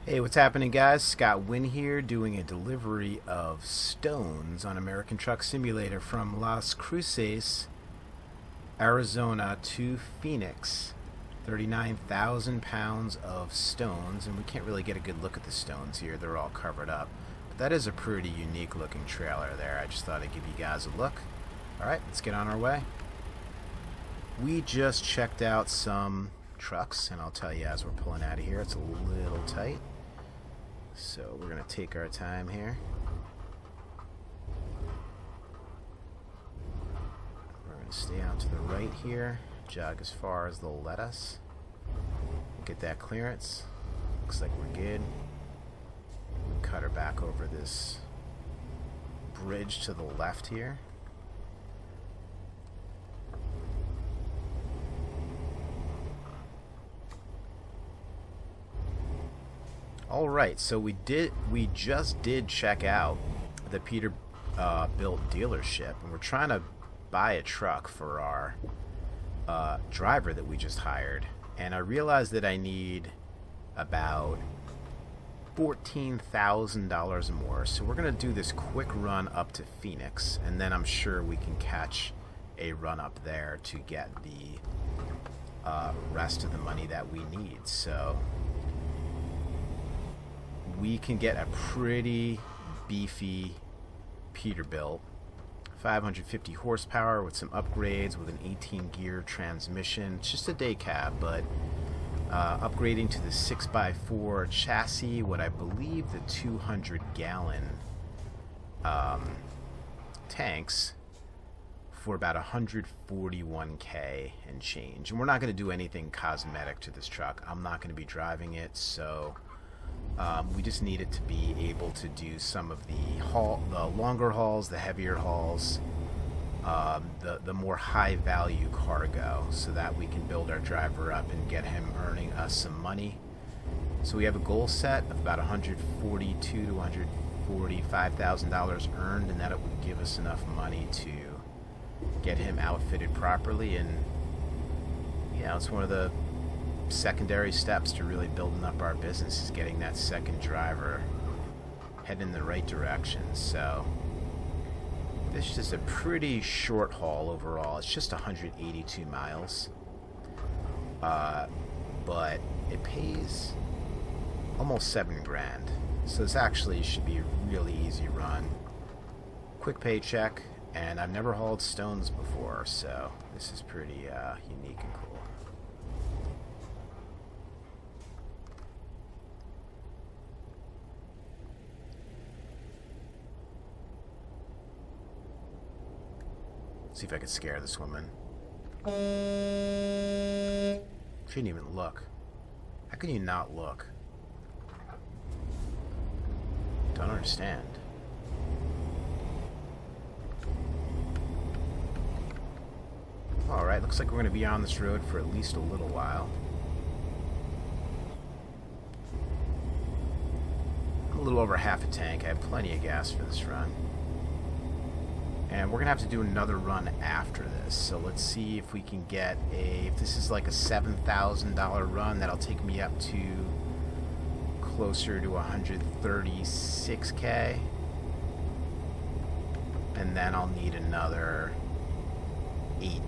Hey, what's happening, guys? Scott Wynn here doing a delivery of stones on American Truck Simulator from Las Cruces, Arizona to Phoenix. 39,000 pounds of stones, and we can't really get a good look at the stones here. They're all covered up. But that is a pretty unique looking trailer there. I just thought I'd give you guys a look. Alright, let's get on our way. We just checked out some trucks, and I'll tell you as we're pulling out of here, it's a little tight. So we're going to take our time here. We're going to stay out to the right here, jog as far as they'll let us. Get that clearance. Looks like we're good. Cut her back over this bridge to the left here. Alright, so we just did check out the Peterbilt dealership, and we're trying to buy a truck for our driver that we just hired, and I realized that I need about $14,000 more, so we're going to do this quick run up to Phoenix, and then I'm sure we can catch a run up there to get the rest of the money that we need. So we can get a pretty beefy Peterbilt, 550 horsepower with some upgrades with an 18 gear transmission. It's just a day cab, but upgrading to the 6x4 chassis, what I believe the 200 gallon tanks, for about 141K and change. And we're not going to do anything cosmetic to this truck. I'm not going to be driving it, so we just need it to be able to do some of the longer hauls, the heavier hauls, the more high value cargo, so that we can build our driver up and get him earning us some money. So we have a goal set of about $142,000 to $145,000 earned, and that it would give us enough money to get him outfitted properly. And yeah, it's one of the secondary steps to really building up our business, is getting that second driver heading in the right direction. So this is just a pretty short haul overall. It's just 182 miles, but it pays almost $7,000, so this actually should be a really easy run, quick paycheck, and I've never hauled stones before, so this is pretty unique and cool. See if I can scare this woman. She didn't even look. How can you not look? Don't understand. Alright, looks like we're going to be on this road for at least a little while. I'm a little over half a tank. I have plenty of gas for this run. And we're going to have to do another run after this. So let's see if we can get if this is like a $7,000 run, that'll take me up to closer to 136K. And then I'll need another $8,000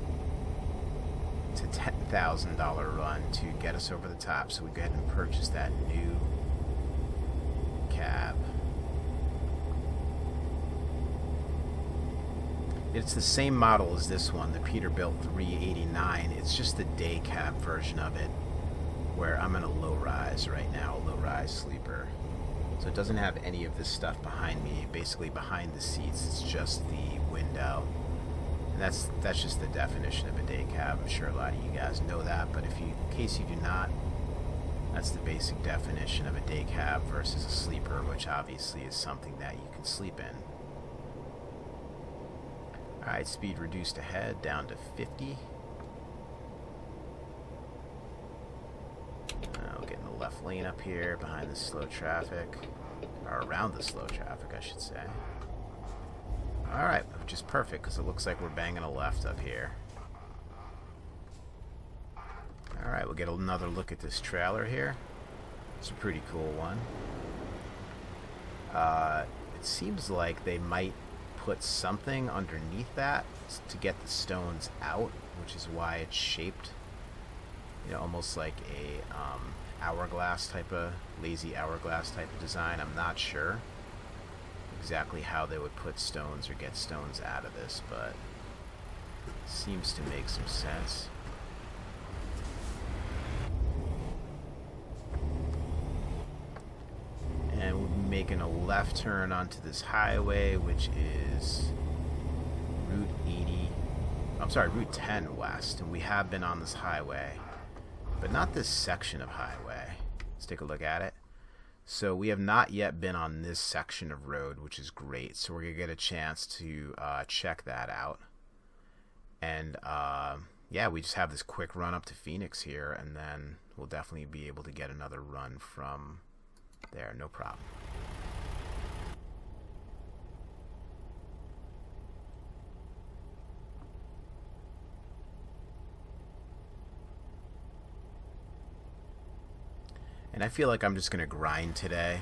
to $10,000 run to get us over the top. So we go ahead and purchase that new cab. It's the same model as this one, the Peterbilt 389. It's just the day cab version of it, where I'm in a low rise right now, a low rise sleeper. So it doesn't have any of this stuff behind me. Basically behind the seats, it's just the window. And that's just the definition of a day cab. I'm sure a lot of you guys know that, but in case you do not, that's the basic definition of a day cab versus a sleeper, which obviously is something that you can sleep in. Alright, speed reduced ahead, down to 50. We'll get in the left lane up here, behind the slow traffic. Or around the slow traffic, I should say. Alright, which is perfect, because it looks like we're banging a left up here. Alright, we'll get another look at this trailer here. It's a pretty cool one. It seems like they might put something underneath that to get the stones out, which is why it's shaped, you know, almost like a hourglass type of, lazy hourglass type of design. I'm not sure exactly how they would put stones or get stones out of this, but it seems to make some sense. And we'll be making a left turn onto this highway, which is Route 10 west, and we have been on this highway, but not this section of highway. Let's take a look at it. So we have not yet been on this section of road, which is great. So we're gonna get a chance to check that out. And yeah, we just have this quick run up to Phoenix here, and then we'll definitely be able to get another run from there, no problem. And I feel like I'm just going to grind today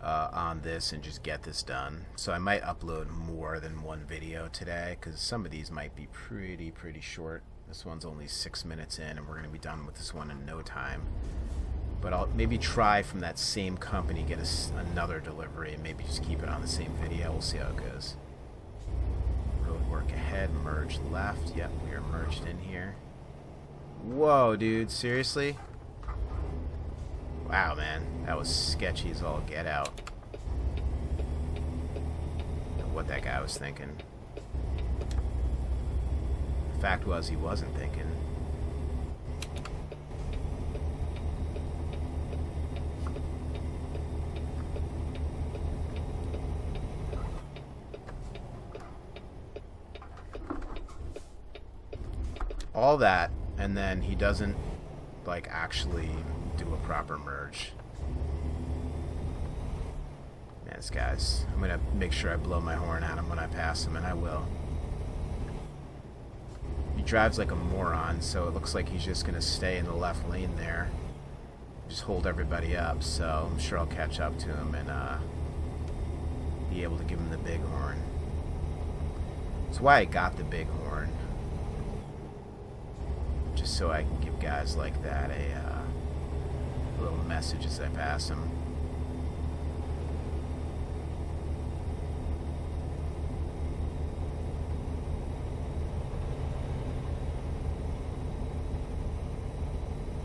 on this and just get this done. So I might upload more than one video today, because some of these might be pretty short. This one's only 6 minutes in, and we're going to be done with this one in no time. But I'll maybe try from that same company, get another delivery, and maybe just keep it on the same video. We'll see how it goes. Road work ahead, merge left. Yep, we are merged in here. Whoa, dude, seriously? Wow, man, that was sketchy as all get out. I don't know what that guy was thinking. The fact was, he wasn't thinking. All that, and then he doesn't, like, actually do a proper merge. Man, this guy's... I'm gonna make sure I blow my horn at him when I pass him, and I will. He drives like a moron, so it looks like he's just gonna stay in the left lane there. Just hold everybody up, so I'm sure I'll catch up to him and be able to give him the big horn. That's why I got the big horn. Just so I can give guys like that a little message as I pass them.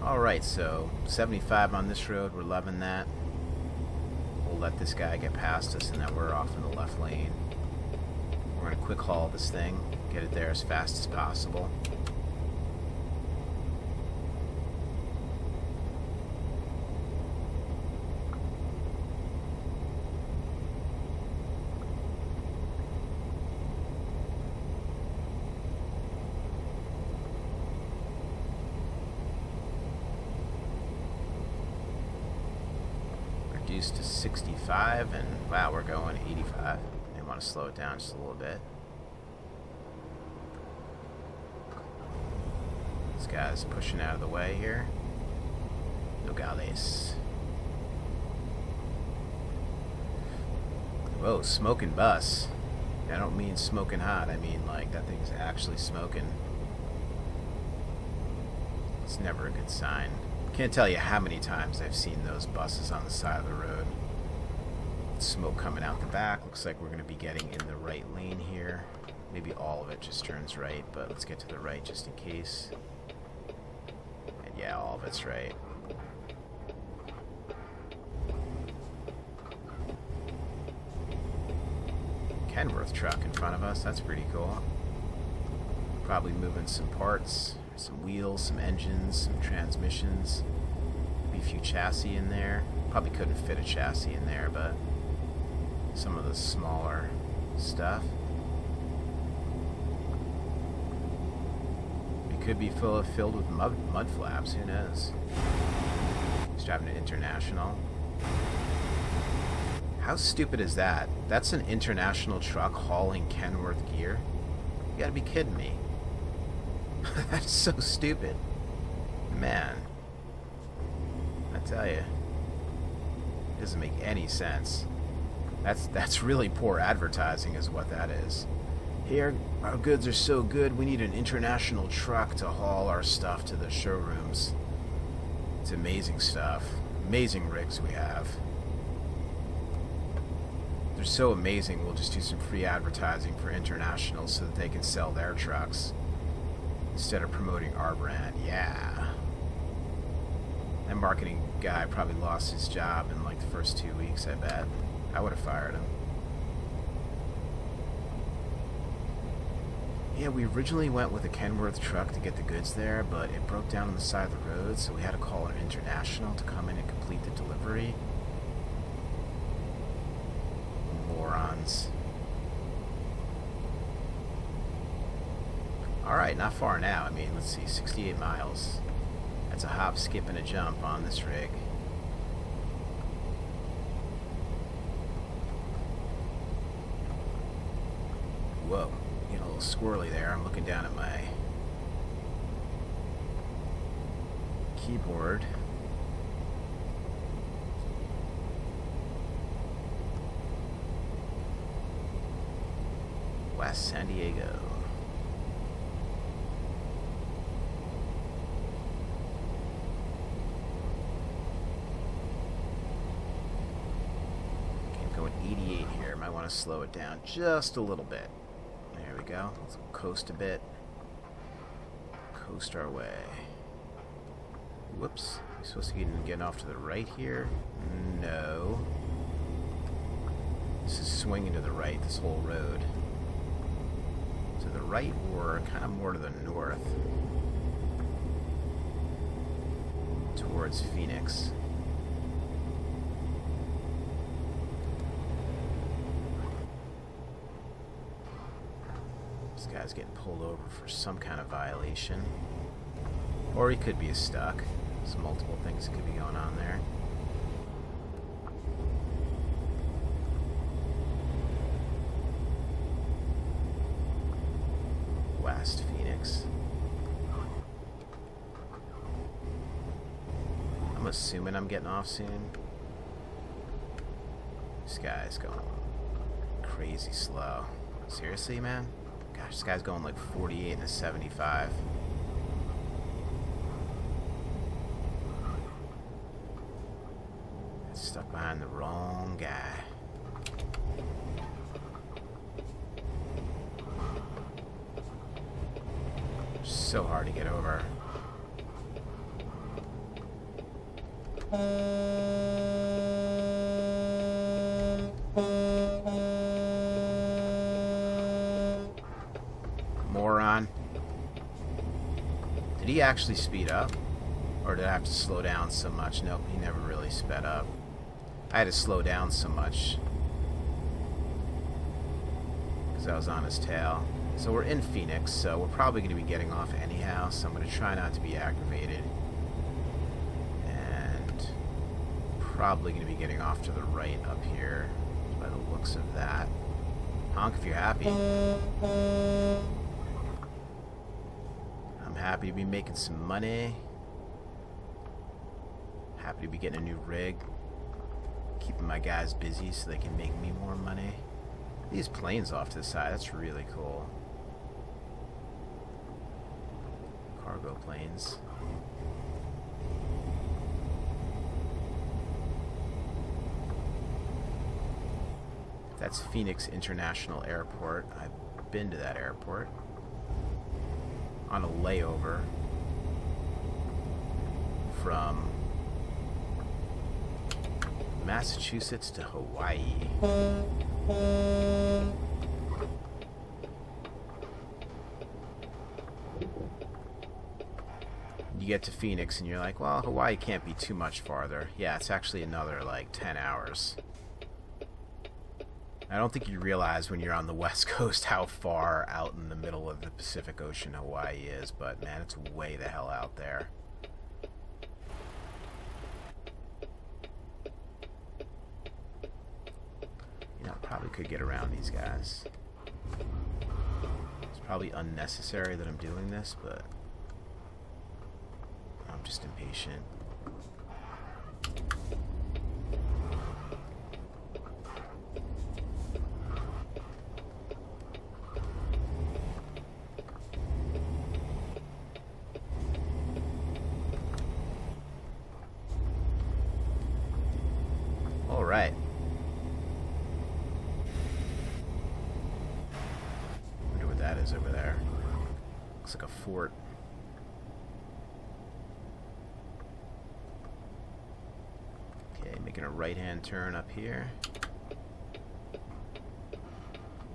Alright, so 75 on this road, we're loving that. We'll let this guy get past us, and then we're off in the left lane. We're going to quick haul this thing, get it there as fast as possible. To 65, and wow, we're going 85. I want to slow it down just a little bit. This guy's pushing out of the way here. Nogales. Whoa, smoking bus. I don't mean smoking hot, I mean like that thing's actually smoking. It's never a good sign. Can't tell you how many times I've seen those buses on the side of the road. Smoke coming out the back. Looks like we're going to be getting in the right lane here. Maybe all of it just turns right, but let's get to the right just in case. And yeah, all of it's right. Kenworth truck in front of us. That's pretty cool. Probably moving some parts. Some wheels, some engines, some transmissions, maybe a few chassis in there. Probably couldn't fit a chassis in there, but some of the smaller stuff. It could be filled with mud flaps, who knows? He's driving an International. How stupid is that? That's an International truck hauling Kenworth gear? You gotta be kidding me. That's so stupid. Man. tell you. It doesn't make any sense. That's really poor advertising is what that is. Here, our goods are so good, we need an international truck to haul our stuff to the showrooms. It's amazing stuff. Amazing rigs we have. They're so amazing, we'll just do some free advertising for international so that they can sell their trucks instead of promoting our brand. Yeah. That marketing guy probably lost his job in like the first 2 weeks, I bet. I would have fired him. Yeah, we originally went with a Kenworth truck to get the goods there, but it broke down on the side of the road, so we had to call an international to come in and complete the delivery. Morons. Alright, not far now. I mean, let's see, 68 miles. That's a hop, skip, and a jump on this rig. Whoa, getting a little squirrely there. I'm looking down at my keyboard. West San Diego. Okay, I'm going 88 here. Might want to slow it down just a little bit. There we go. Let's coast a bit. Coast our way. Whoops. We're supposed to be getting off to the right here? No. This is swinging to the right, this whole road. To the right or kind of more to the north. Towards Phoenix. This guy's getting pulled over for some kind of violation. Or he could be stuck. There's multiple things that could be going on there. West Phoenix. I'm assuming I'm getting off soon. This guy's going crazy slow. Seriously, man? Gosh, this guy's going like 48 and a 75. Stuck behind the wrong guy. So hard to get over. Moron. Did he actually speed up? Or did I have to slow down so much? Nope, he never really sped up. I had to slow down so much because I was on his tail. So we're in Phoenix, so we're probably going to be getting off anyhow, so I'm going to try not to be aggravated. And probably going to be getting off to the right up here by the looks of that. Honk if you're happy. I'm happy to be making some money. Happy to be getting a new rig. Keeping my guys busy so they can make me more money. These planes off to the side, that's really cool. Cargo planes. That's Phoenix International Airport. I've been to that airport on a layover from Massachusetts to Hawaii. You get to Phoenix and you're like, well, Hawaii can't be too much farther. Yeah, it's actually another like 10 hours. I don't think you realize when you're on the West Coast how far out in the middle of the Pacific Ocean Hawaii is, but man, it's way the hell out there. Probably could get around these guys. It's probably unnecessary that I'm doing this, but I'm just impatient. Alright. Wonder what that is over there. Looks like a fort. Okay, making a right-hand turn up here.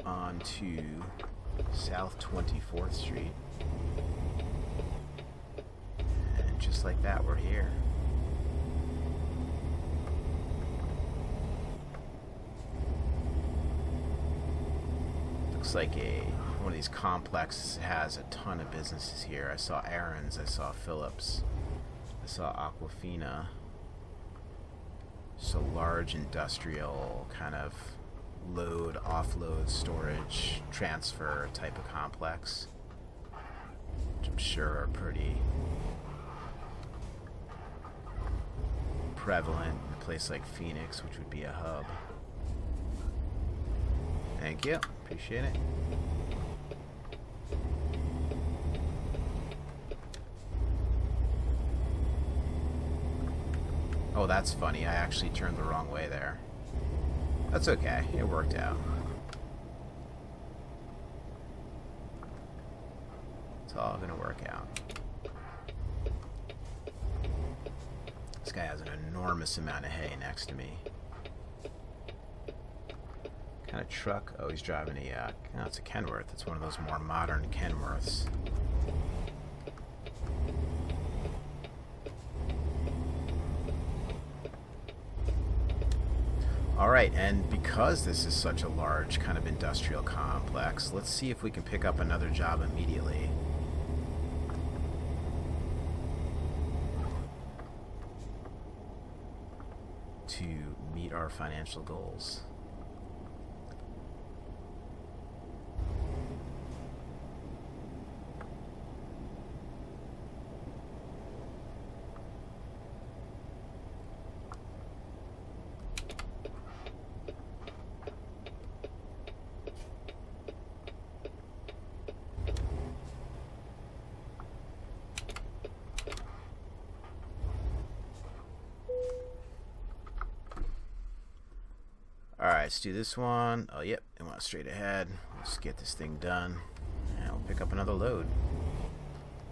On to South 24th Street. And just like that, we're here. Looks like one of these complexes has a ton of businesses here. I saw Aaron's, I saw Phillips, I saw Aquafina. So large industrial kind of load, offload, storage, transfer type of complex, which I'm sure are pretty prevalent in a place like Phoenix, which would be a hub. Thank you. Appreciate it. Oh, that's funny. I actually turned the wrong way there. That's okay. It worked out. It's all gonna work out. This guy has an enormous amount of hay next to me. Kind of truck? Oh, he's driving a, no, it's a Kenworth. It's one of those more modern Kenworths. Alright, and because this is such a large kind of industrial complex, let's see if we can pick up another job immediately. To meet our financial goals. Alright, let's do this one. Oh, yep, it went straight ahead. Let's get this thing done. And we'll pick up another load.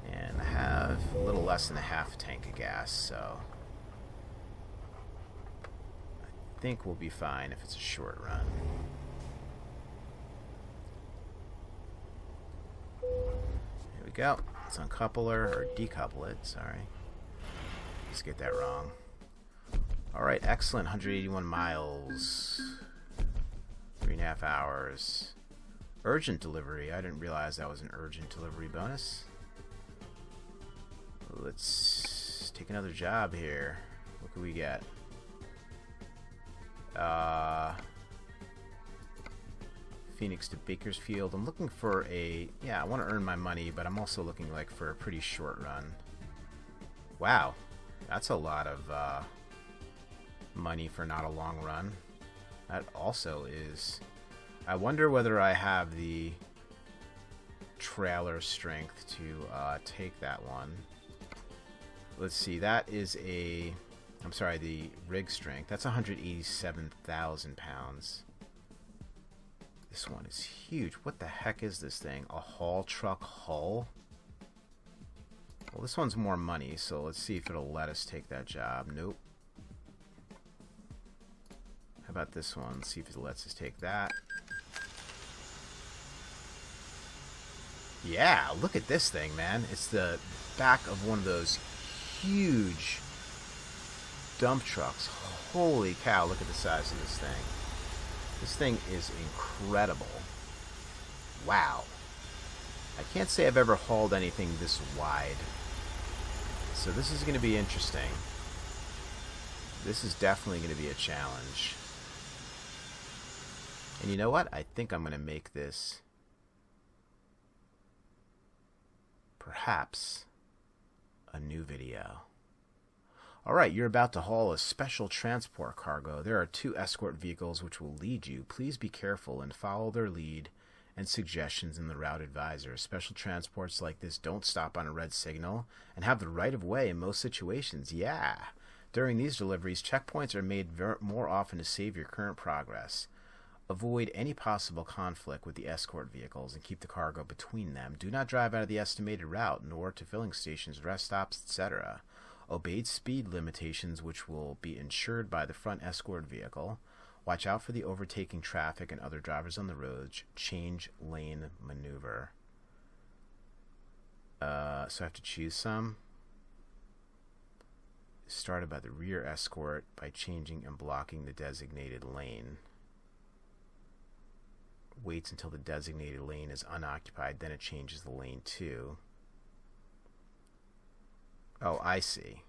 And I have a little less than a half tank of gas, so I think we'll be fine if it's a short run. Here we go. Let's uncoupler, or decouple it, sorry. Let's get that wrong. Alright, excellent. 181 miles. 3.5 hours. Urgent delivery. I didn't realize that was an urgent delivery bonus. Let's take another job here. What can we get? Phoenix to Bakersfield. I'm looking for a... Yeah, I want to earn my money, but I'm also looking like for a pretty short run. Wow. That's a lot of... money for not a long run. That also is... I wonder whether I have the trailer strength to take that one. Let's see, that is a... I'm sorry, the rig strength. That's 187,000 pounds. This one is huge. What the heck is this thing? A haul truck hull? Well, this one's more money, so let's see if it'll let us take that job. Nope. How about this one? See if it lets us take that. Yeah, look at this thing, man. It's the back of one of those huge dump trucks. Holy cow, look at the size of this thing. This thing is incredible. Wow. I can't say I've ever hauled anything this wide. So this is going to be interesting. This is definitely going to be a challenge. And you know what? I think I'm going to make this perhaps a new video. Alright, you're about to haul a special transport cargo. There are 2 escort vehicles which will lead you. Please be careful and follow their lead and suggestions in the route advisor. Special transports like this don't stop on a red signal and have the right of way in most situations. Yeah. During these deliveries, checkpoints are made more often to save your current progress. Avoid any possible conflict with the escort vehicles and keep the cargo between them. Do not drive out of the estimated route, nor to filling stations, rest stops, etc. Obey speed limitations, which will be ensured by the front escort vehicle. Watch out for the overtaking traffic and other drivers on the roads. Change lane maneuver. So I have to choose some. Started by the rear escort by changing and blocking the designated lane. Waits until the designated lane is unoccupied, then it changes the lane too. Oh, I see.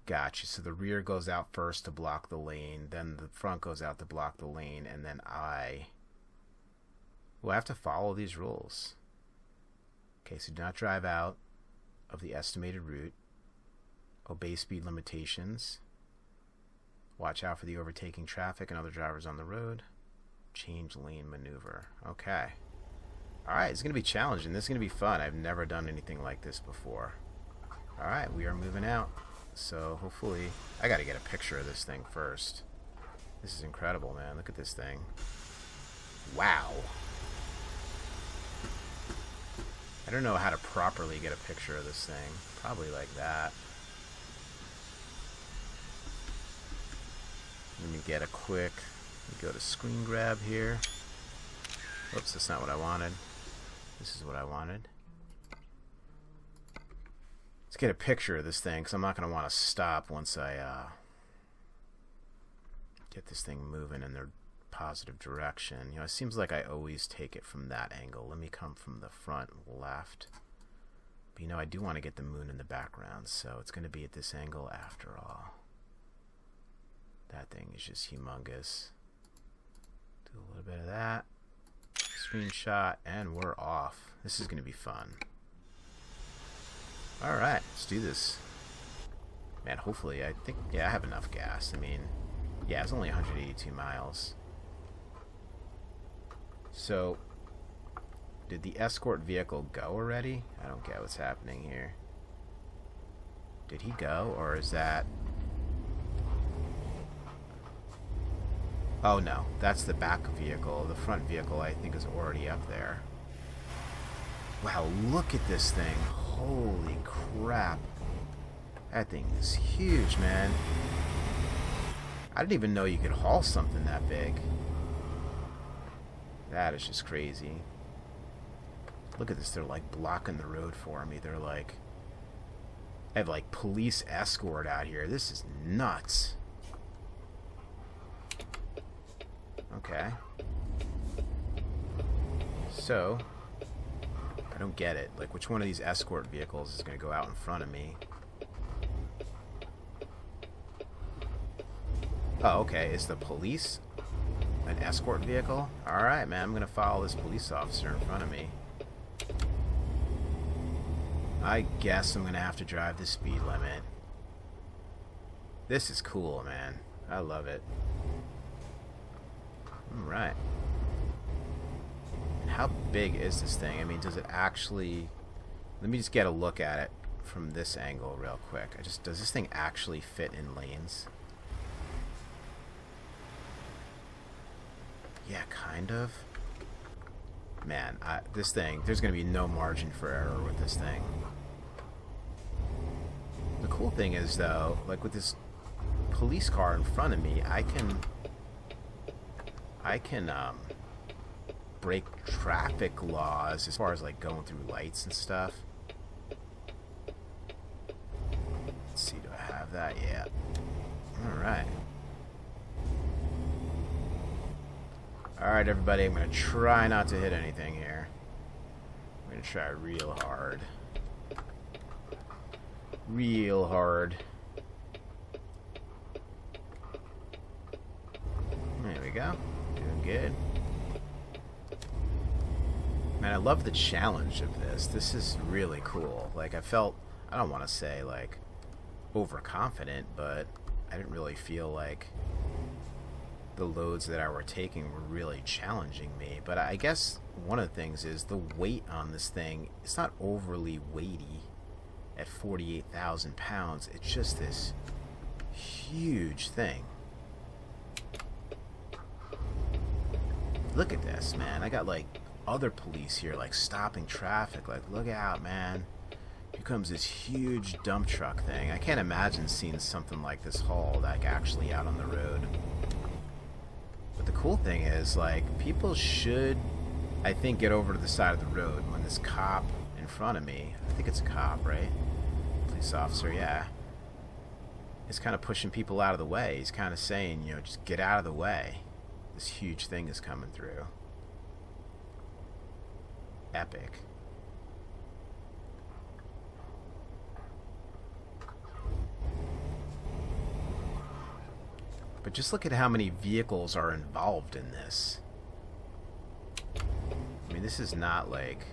Gotcha. So the rear goes out first to block the lane, then the front goes out to block the lane, and then I have to follow these rules. Okay, so do not drive out of the estimated route. Obey speed limitations. Watch out for the overtaking traffic and other drivers on the road. Change lane maneuver. Okay. Alright, it's going to be challenging. This is going to be fun. I've never done anything like this before. Alright, we are moving out. So hopefully... I got to get a picture of this thing first. This is incredible, man. Look at this thing. Wow. I don't know how to properly get a picture of this thing. Probably like that. Let me get a quick... Go to screen grab here. Oops, that's not what I wanted. This is what I wanted. Let's get a picture of this thing, because I'm not going to want to stop once I get this thing moving in the positive direction. You know, it seems like I always take it from that angle. Let me come from the front left. But you know, I do want to get the moon in the background, so it's going to be at this angle after all. That thing is just humongous. Do a little bit of that. Screenshot, and we're off. This is going to be fun. Alright, let's do this. Man, hopefully, I think, yeah, I have enough gas. I mean, yeah, it's only 182 miles. So, did the escort vehicle go already? I don't get what's happening here. Did he go, or is that... Oh no, that's the back vehicle. The front vehicle, I think, is already up there. Wow, look at this thing. Holy crap. That thing is huge, man. I didn't even know you could haul something that big. That is just crazy. Look at this. They're like blocking the road for me. They're like... I have like police escort out here. This is nuts. Okay. So, I don't get it. Like, which one of these escort vehicles is going to go out in front of me? Oh, okay. Is the police an escort vehicle? Alright, man. I'm going to follow this police officer in front of me. I guess I'm going to have to drive the speed limit. This is cool, man. I love it. Alright. How big is this thing? I mean, does it actually... Let me just get a look at it from this angle real quick. Does this thing actually fit in lanes? Yeah, kind of. Man, this thing, there's going to be no margin for error with this thing. The cool thing is, though, like with this police car in front of me, I can break traffic laws as far as like going through lights and stuff. Let's see, do I have that? Yeah. Alright. Alright, everybody, I'm going to try not to hit anything here. I'm going to try real hard. Real hard. There we go. Doing good. Man, I love the challenge of this. This is really cool. Like, I felt, I don't want to say, like, overconfident, but I didn't really feel like the loads that I were taking were really challenging me. But I guess one of the things is the weight on this thing, it's not overly weighty at 48,000 pounds. It's just this huge thing. Look at this, man. I got like other police here like stopping traffic. Like, look out, man. Here comes this huge dump truck thing. I can't imagine seeing something like this hauled like actually out on the road. But the cool thing is, like, people should, I think, get over to the side of the road when this cop in front of me, I think it's a cop, right? Police officer, yeah. Is kind of pushing people out of the way. He's kind of saying, you know, just get out of the way. This huge thing is coming through. Epic. But just look at how many vehicles are involved in this. I mean, this is not like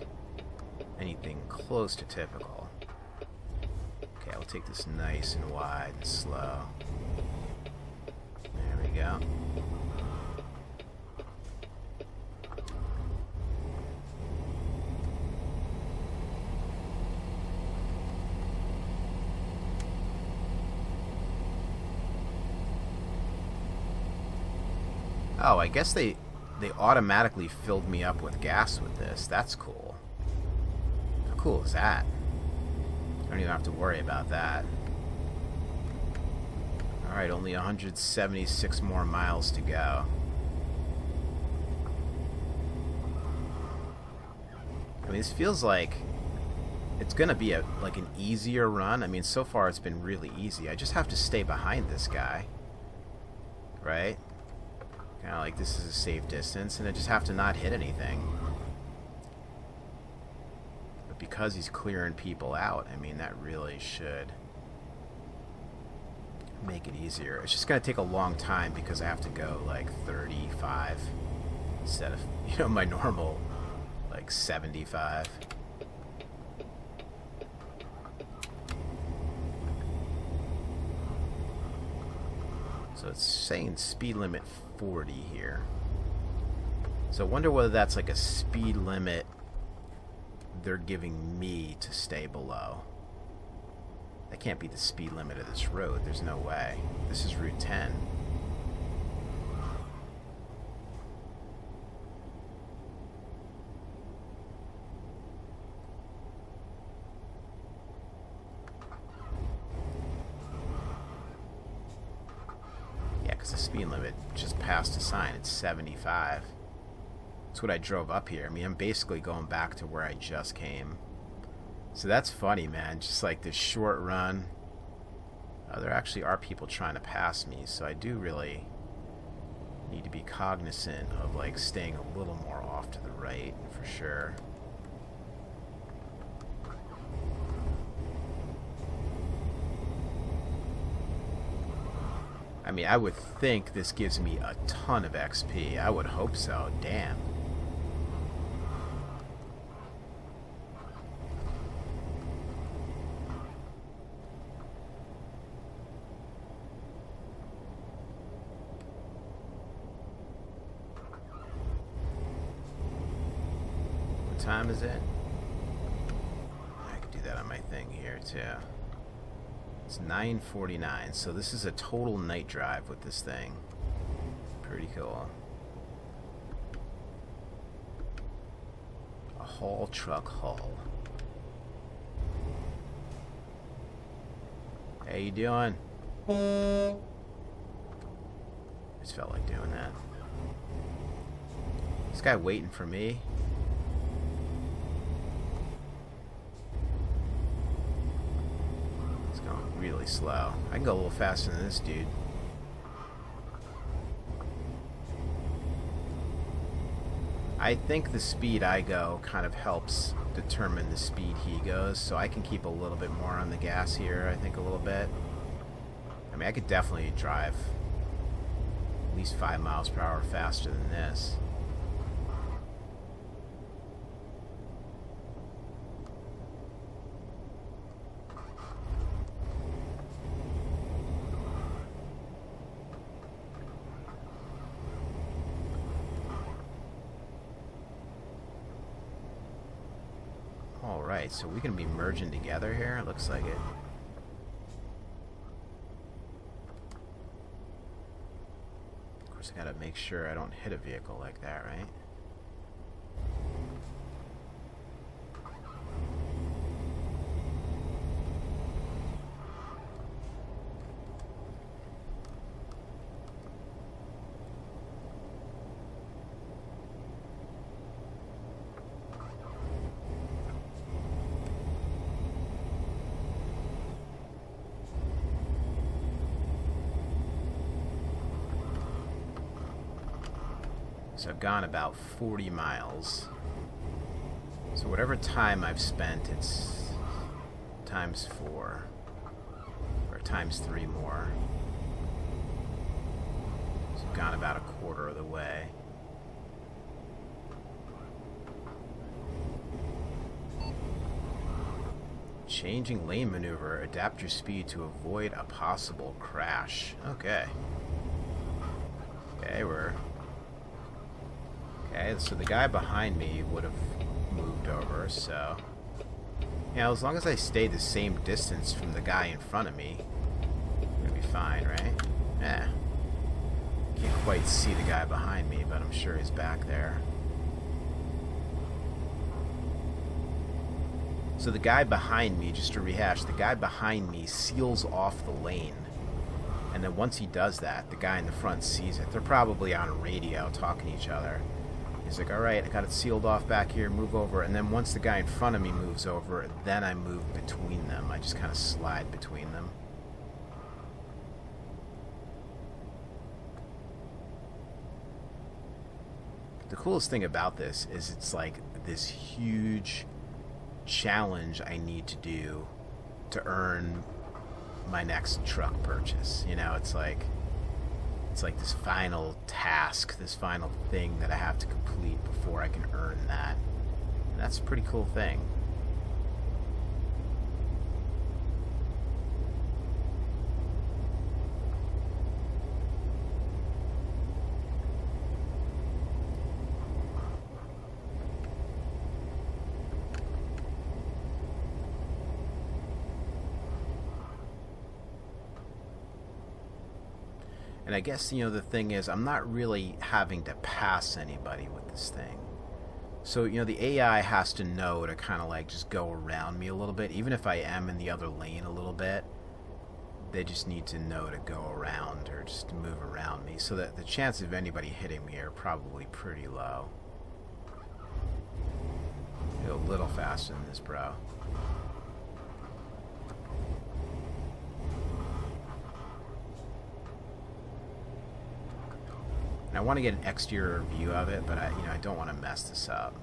anything close to typical. Okay, I'll take this nice and wide and slow. There we go. Oh, I guess they automatically filled me up with gas with this. That's cool. How cool is that? I don't even have to worry about that. Alright, only 176 more miles to go. I mean, this feels like it's gonna be like an easier run. I mean, so far it's been really easy. I just have to stay behind this guy. Right? Kind of like this is a safe distance, and I just have to not hit anything. But because he's clearing people out, I mean, that really should make it easier. It's just going to take a long time because I have to go like 35 instead of, you know, my normal like 75. So it's saying speed limit 40 here. So I wonder whether that's like a speed limit they're giving me to stay below. That can't be the speed limit of this road. There's no way. This is Route 10. The speed limit just passed a sign. It's 75. That's what I drove up here. I mean, I'm basically going back to where I just came. So that's funny, man. Just like this short run. There actually are people trying to pass me, so I do really need to be cognizant of like staying a little more off to the right for sure. I mean, I would think this gives me a ton of XP. I would hope so. Damn. What time is it? I could do that on my thing here, too. It's 9:49, so this is a total night drive with this thing. Pretty cool. A haul truck haul. How you doing? Just felt like doing that. This guy waiting for me. Really slow. I can go a little faster than this dude. I think the speed I go kind of helps determine the speed he goes, so I can keep a little bit more on the gas here, I think a little bit. I mean, I could definitely drive at least 5 miles per hour faster than this. Alright, so we're going to be merging together here. It looks like it. Just gotta make sure I don't hit a vehicle like that, right? So I've gone about 40 miles. So whatever time I've spent, it's times 4. Or times 3 more. So I've gone about a quarter of the way. Changing lane maneuver. Adapt your speed to avoid a possible crash. Okay. Okay, Okay, so the guy behind me would have moved over, so... Yeah, as long as I stay the same distance from the guy in front of me, I'm gonna be fine, right? Yeah. Can't quite see the guy behind me, but I'm sure he's back there. So the guy behind me, just to rehash, the guy behind me seals off the lane. And then once he does that, the guy in the front sees it. They're probably on a radio talking to each other. He's like, alright, I got it sealed off back here, move over. And then once the guy in front of me moves over, then I move between them. I just kind of slide between them. The coolest thing about this is it's like this huge challenge I need to do to earn my next truck purchase. You know, it's like this final task, this final thing that I have to complete before I can earn that. And that's a pretty cool thing. And I guess, you know, the thing is, I'm not really having to pass anybody with this thing. So, you know, the AI has to know to kind of like just go around me a little bit. Even if I am in the other lane a little bit, they just need to know to go around or just to move around me. So that the chances of anybody hitting me are probably pretty low. Go a little faster than this, bro. I want to get an exterior view of it, but I don't want to mess this up.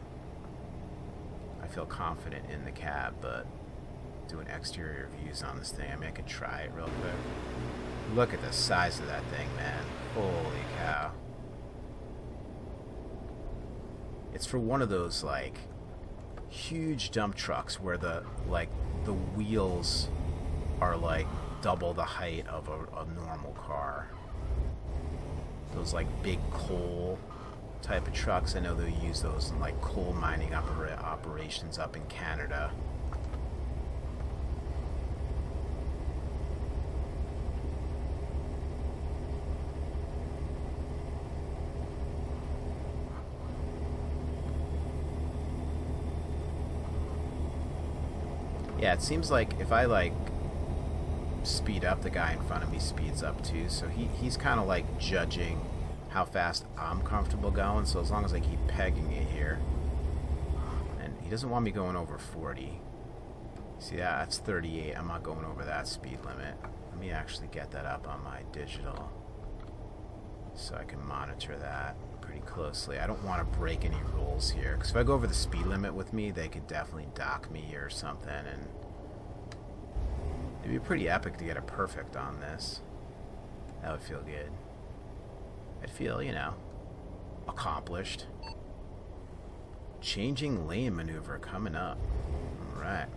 I feel confident in the cab, but doing exterior views on this thing, I mean, I could try it real quick. Look at the size of that thing, man. Holy cow. It's for one of those, like, huge dump trucks where the wheels are, like, double the height of a normal car. Those like big coal type of trucks. I know they use those in like coal mining operations up in Canada. Yeah, it seems like if I like speed up, the guy in front of me speeds up too, so he's kind of like judging how fast I'm comfortable going. So as long as I keep pegging it here, and he doesn't want me going over 40. See, that's 38. I'm not going over that speed limit. Let me actually get that up on my digital so I can monitor that pretty closely. I don't want to break any rules here, because if I go over the speed limit with me, they could definitely dock me or something, and it'd be pretty epic to get a perfect on this. That would feel good. I'd feel, you know, accomplished. Changing lane maneuver coming up. Alright.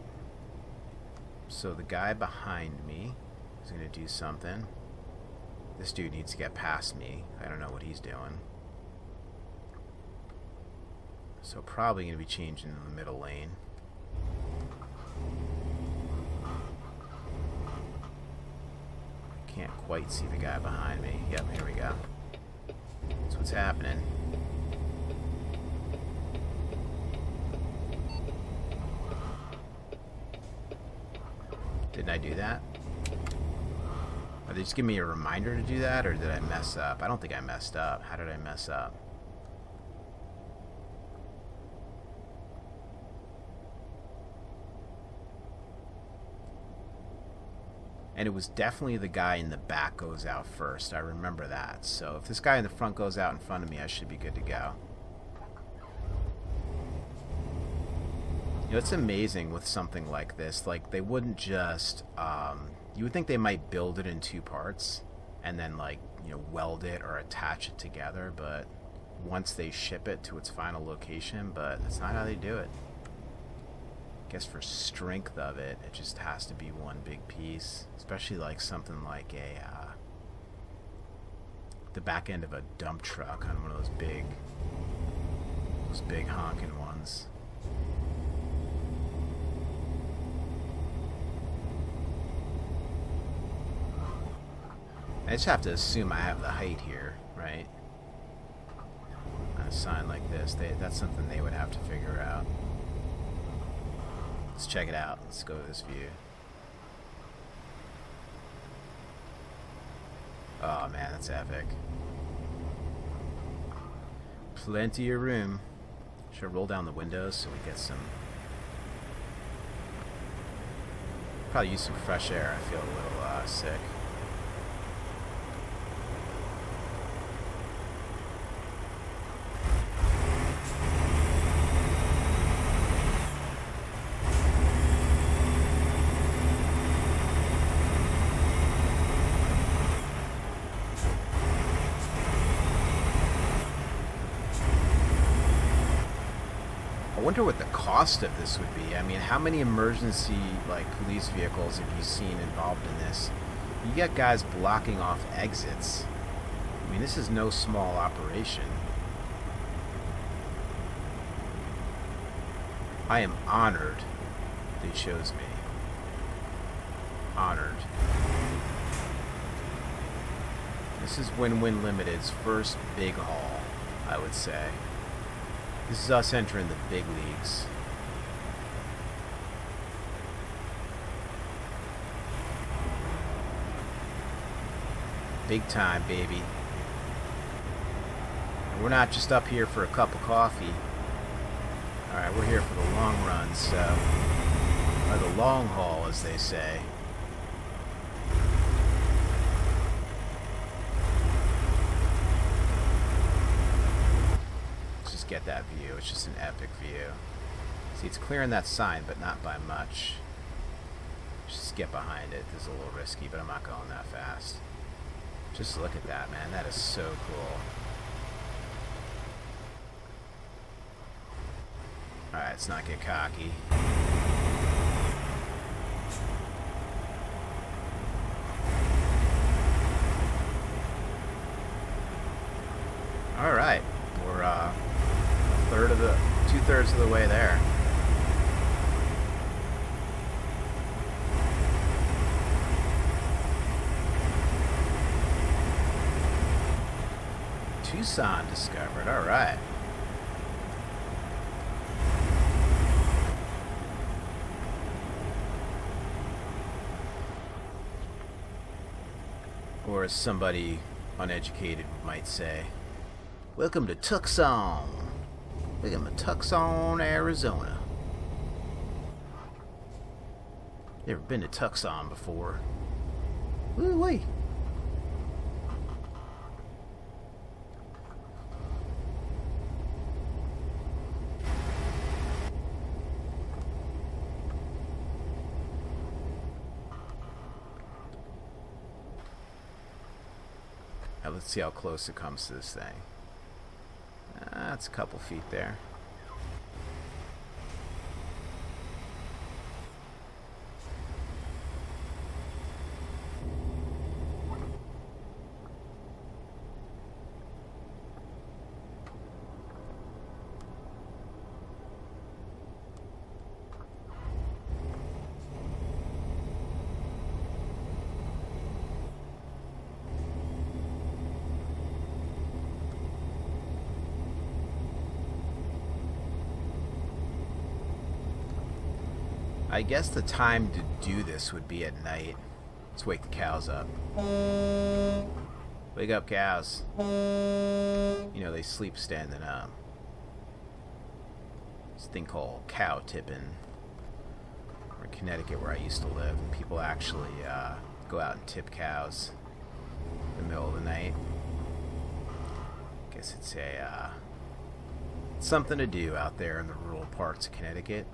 So the guy behind me is going to do something. This dude needs to get past me. I don't know what he's doing. So probably going to be changing in the middle lane. Can't quite see the guy behind me. Yep, here we go. That's what's happening. Didn't I do that? Are they just giving me a reminder to do that, or did I mess up? I don't think I messed up. How did I mess up? And it was definitely the guy in the back goes out first. I remember that. So if this guy in the front goes out in front of me, I should be good to go. You know, it's amazing with something like this. Like, they wouldn't just... you would think they might build it in two parts and then, like, you know, weld it or attach it together, but once they ship it to its final location, but that's not how they do it. I guess for strength of it, it just has to be one big piece, especially like something like the back end of a dump truck on one of those big honking ones. I just have to assume I have the height here, right? On a sign like this, that's something they would have to figure out. Let's check it out. Let's go to this view. Oh man, that's epic. Plenty of room. Should I roll down the windows so we get some... Probably use some fresh air. I feel a little sick. I wonder what the cost of this would be. I mean, how many emergency police vehicles have you seen involved in this? You get guys blocking off exits. I mean, this is no small operation. I am honored they chose me. Honored. This is Win-Win Limited's first big haul, I would say. This is us entering the big leagues. Big time, baby. And we're not just up here for a cup of coffee. Alright, we're here for the long run, so... or the long haul, as they say. Get that view. It's just an epic view. See, it's clearing that sign, but not by much. Just get behind it. This is a little risky, but I'm not going that fast. Just look at that, man. That is so cool. Alright, let's not get cocky. Alright. We're, two-thirds of the way there. Tucson discovered. All right. Or as somebody uneducated might say, welcome to Tucson. Welcome to Tucson, Arizona. Never been to Tucson before. Woo-wee. Now let's see how close it comes to this thing. That's a couple feet there. I guess the time to do this would be at night. Let's wake the cows up. Wake up, cows. You know, they sleep standing up. This thing called cow tipping. Or in Connecticut, where I used to live, and people actually go out and tip cows in the middle of the night. I guess it's a something to do out there in the rural parts of Connecticut.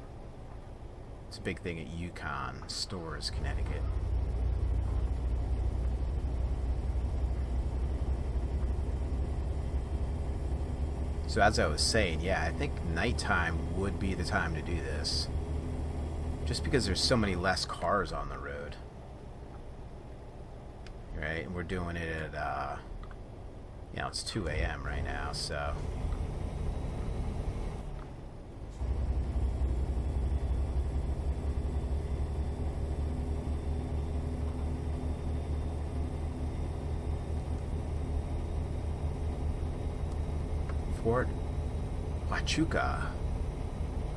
It's a big thing at Yukon, Storrs, Connecticut. So as I was saying, yeah, I think nighttime would be the time to do this. Just because there's so many less cars on the road. Right? And we're doing it at, you know, it's 2 a.m. right now, so... Fort Huachuca.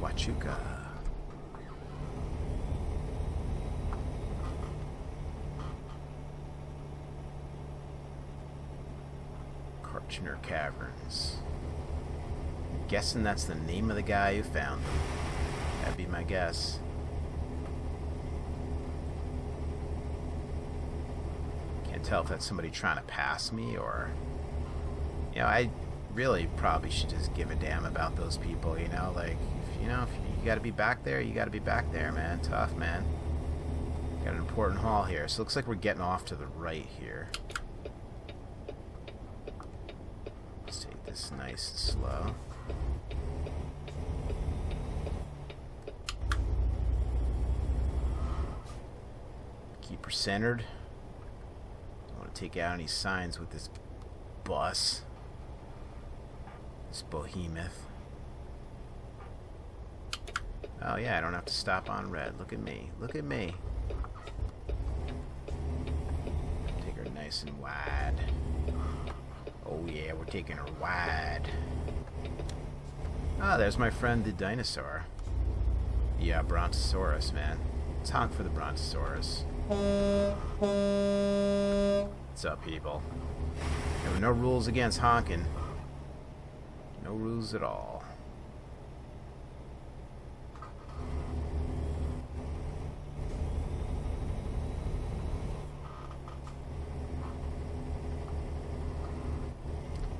Huachuca. Kartchner Caverns. I'm guessing that's the name of the guy who found them. That'd be my guess. Can't tell if that's somebody trying to pass me or... You know, I really probably should just give a damn about those people, you know, like, if you gotta be back there, you gotta be back there, man. Tough, man. Got an important haul here. So it looks like we're getting off to the right here. Let's take this nice and slow. Keep her centered. Don't want to take out any signs with this bus. This behemoth. Oh yeah, I don't have to stop on red. Look at me. Look at me. Take her nice and wide. Oh yeah, we're taking her wide. Ah, there's my friend the dinosaur. Yeah, Brontosaurus, man. Let's honk for the Brontosaurus. What's up, people? There were no rules against honking. No rules at all.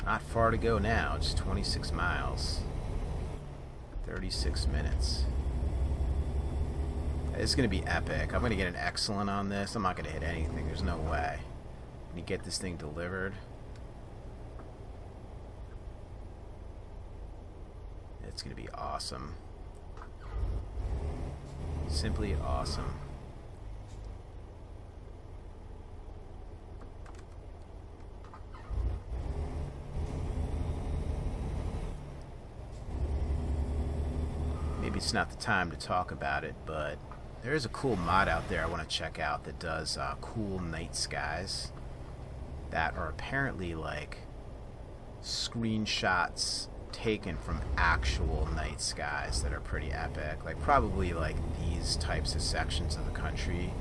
Not far to go now, just 26 miles. 36 minutes. It's going to be epic. I'm going to get an excellent on this. I'm not going to hit anything. There's no way. When you get this thing delivered... It's going to be awesome. Simply awesome. Maybe it's not the time to talk about it, but there is a cool mod out there I want to check out that does cool night skies that are apparently like screenshots taken from actual night skies that are pretty epic, like probably like these types of sections of the country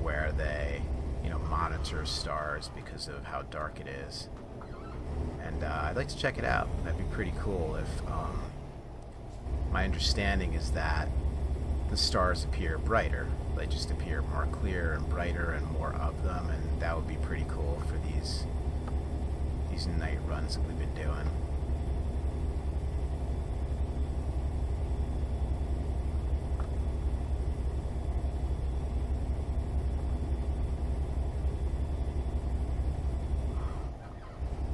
where they, you know, monitor stars because of how dark it is. And I'd like to check it out. That'd be pretty cool. If my understanding is that the stars appear brighter, they just appear more clear and brighter and more of them, and that would be pretty cool for these night runs that we've been doing.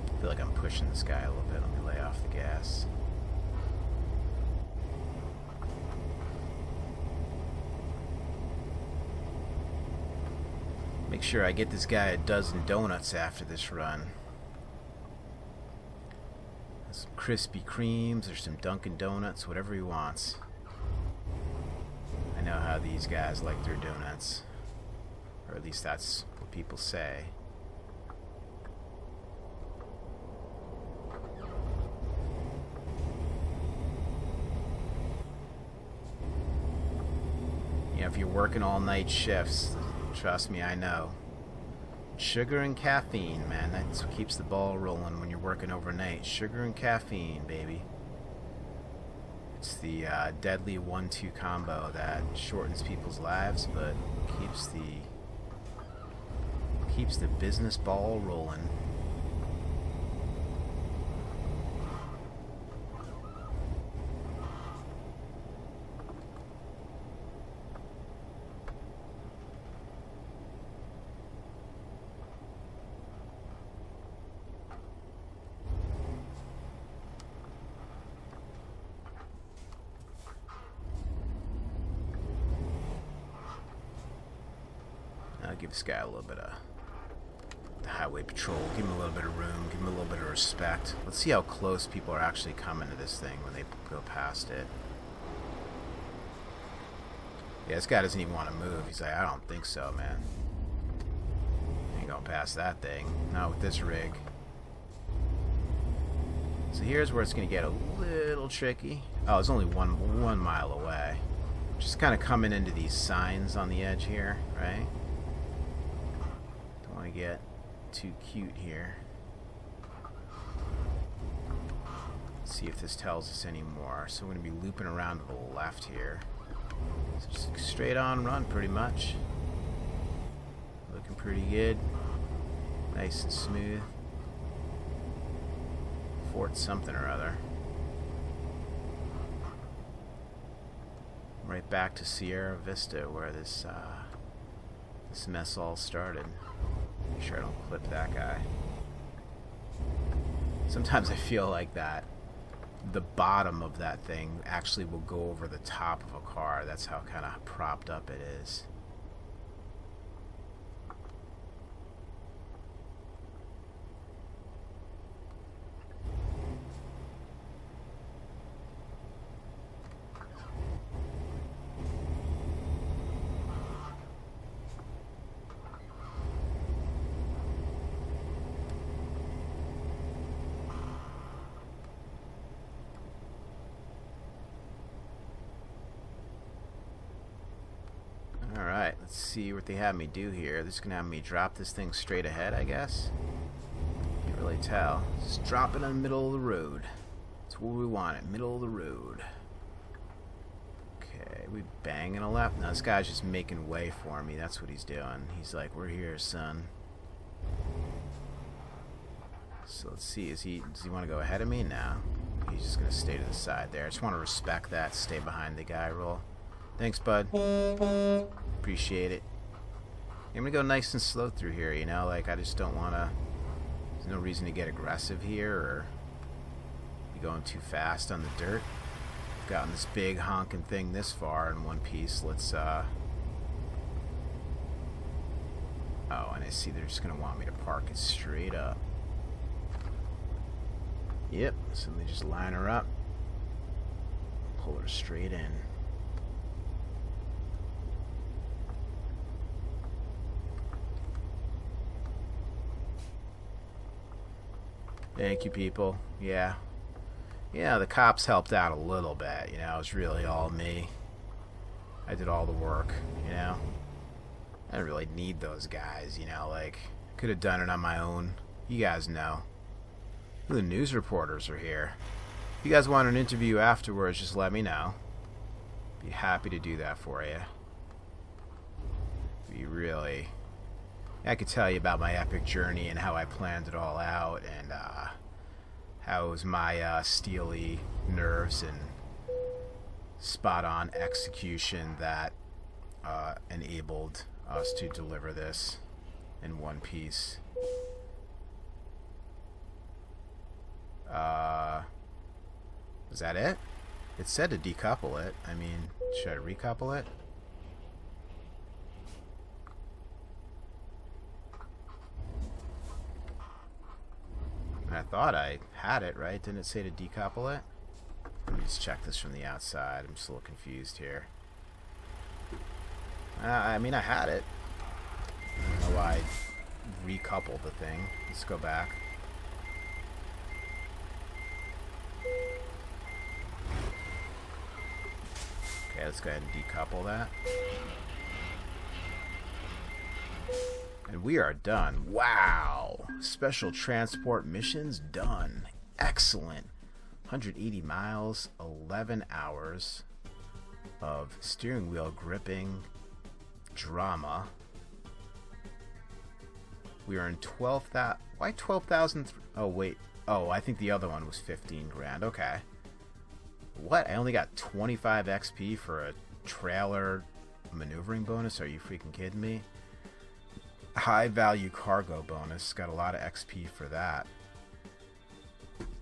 I feel like I'm pushing this guy a little bit. Let me lay off the gas. Make sure I get this guy a dozen donuts after this run. Some Krispy Kremes or some Dunkin' Donuts, whatever he wants. I know how these guys like their donuts. Or at least that's what people say. if you're working all night shifts, trust me, I know. Sugar and caffeine, man. That's what keeps the ball rolling when you're working overnight. Sugar and caffeine, baby. It's the deadly 1-2 combo that shortens people's lives, but keeps the business ball rolling. I'll give this guy a little bit of the highway patrol. Give him a little bit of room. Give him a little bit of respect. Let's see how close people are actually coming to this thing when they go past it. Yeah, this guy doesn't even want to move. He's like, I don't think so, man. Ain't going past that thing. Not with this rig. So here's where it's going to get a little tricky. Oh, it's only one mile away. Just kind of coming into these signs on the edge here, right? Don't want to get too cute here. Let's see if this tells us any more. So we're going to be looping around to the left here. So just straight on run pretty much. Looking pretty good. Nice and smooth. Fort something or other. Right back to Sierra Vista where this mess all started. Make sure I don't clip that guy. Sometimes I feel like that the bottom of that thing actually will go over the top of a car. That's how kind of propped up it is. Alright, let's see what they have me do here. They're just going to have me drop this thing straight ahead, I guess. Can't really tell. Just drop it in the middle of the road. That's where we want it, middle of the road. Okay, we banging a left. Now this guy's just making way for me. That's what he's doing. He's like, we're here, son. So let's see, does he want to go ahead of me? No. He's just going to stay to the side there. I just want to respect that, stay behind the guy rule. Thanks, bud. Appreciate it. I'm gonna go nice and slow through here, you know? Like, I just don't want to... There's no reason to get aggressive here or be going too fast on the dirt. Gotten this big honking thing this far in one piece. Let's, Oh, and I see they're just gonna want me to park it straight up. Yep, so they just line her up. Pull her straight in. Thank you, people. Yeah. Yeah, the cops helped out a little bit, you know. It was really all me. I did all the work, you know. I didn't really need those guys, you know. Like, could have done it on my own. You guys know. The news reporters are here. If you guys want an interview afterwards, just let me know. Be happy to do that for you. Be really... I could tell you about my epic journey and how I planned it all out and how it was my steely nerves and spot-on execution that enabled us to deliver this in one piece. Is that it? It said to decouple it. I mean, should I recouple it? I thought I had it, right? Didn't it say to decouple it? Let me just check this from the outside. I'm just a little confused here. I mean, I had it. I don't know why I recoupled the thing. Let's go back. Okay, let's go ahead and decouple that. And we are done. Wow. Special transport missions done. Excellent. 180 miles, 11 hours of steering wheel gripping drama. We are in 12,000. Why 12,000? Oh, wait. Oh, I think the other one was 15 grand. Okay. What? I only got 25 XP for a trailer maneuvering bonus? Are you freaking kidding me? High value cargo bonus. Got a lot of XP for that.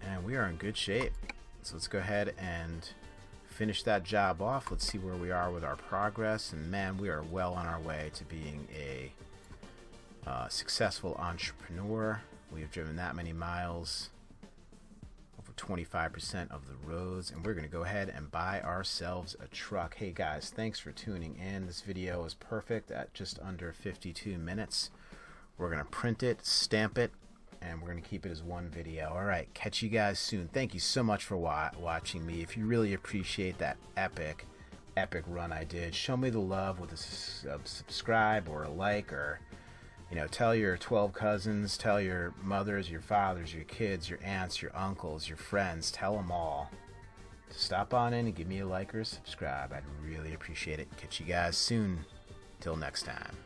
And we are in good shape. So let's go ahead and finish that job off. Let's see where we are with our progress. And man, we are well on our way to being a successful entrepreneur. We have driven that many miles, over 25% of the roads, and we're going to go ahead and buy ourselves a truck. Hey guys, thanks for tuning in. This video is perfect at just under 52 minutes. We're going to print it, stamp it, and we're going to keep it as one video. All right, catch you guys soon. Thank you so much for watching me. If you really appreciate that epic run I did, show me the love with a subscribe or a like, or tell your 12 cousins, tell your mothers, your fathers, your kids, your aunts, your uncles, your friends, tell them all to stop on in and give me a like or a subscribe. I'd really appreciate it. Catch you guys soon. Till next time.